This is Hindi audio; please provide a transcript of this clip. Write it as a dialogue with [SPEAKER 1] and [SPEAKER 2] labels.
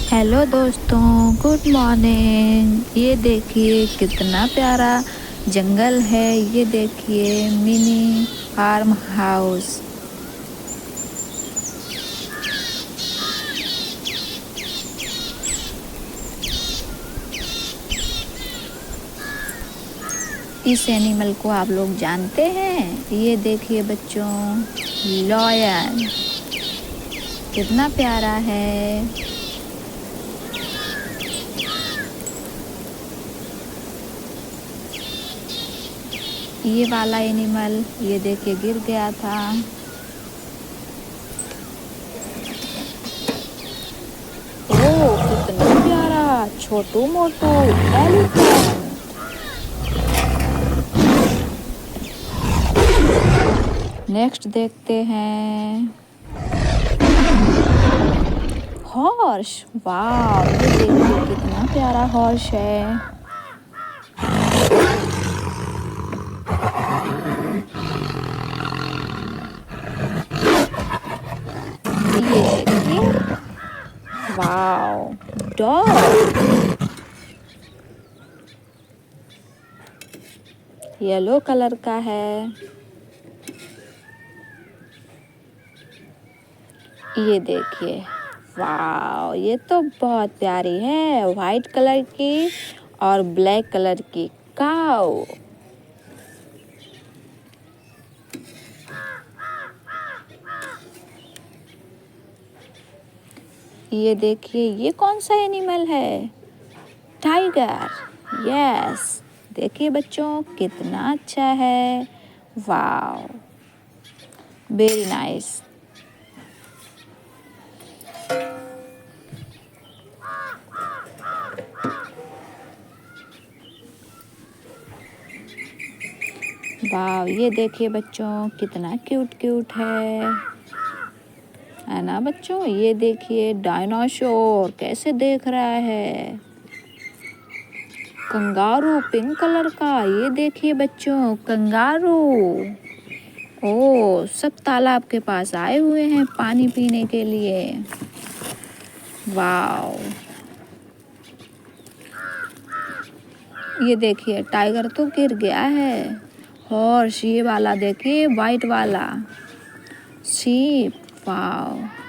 [SPEAKER 1] हेलो दोस्तों, गुड मॉर्निंग। ये देखिए कितना प्यारा जंगल है। ये देखिए मिनी फार्म हाउस। इस एनिमल को आप लोग जानते हैं? ये देखिए बच्चों, लॉयन कितना प्यारा है। ये वाला एनिमल ये देखिए गिर गया था। ओह कितना प्यारा छोटू मोटू एलिफेंट। नेक्स्ट देखते हैं हॉर्स। वाह, ये देखिए कितना प्यारा हॉर्स है। ये देखिए, वाह, डॉग येलो कलर का है। ये देखिए, वाह, ये तो बहुत प्यारी है, वाइट कलर की और ब्लैक कलर की काऊ। ये देखिए, ये कौन सा एनिमल है? टाइगर। यस, देखिए बच्चों कितना अच्छा है। वाह, वेरी नाइस। वाह, ये देखिए बच्चों कितना क्यूट क्यूट है ना बच्चों? ये देखिए डायनासोर कैसे देख रहा है। कंगारू पिंक कलर का। ये देखिए बच्चों कंगारू। ओ, सब तालाब के पास आए हुए हैं पानी पीने के लिए। वाह, ये देखिए टाइगर तो गिर गया है। हॉर्स, ये वाला देखिए वाइट वाला। शीप। वाह।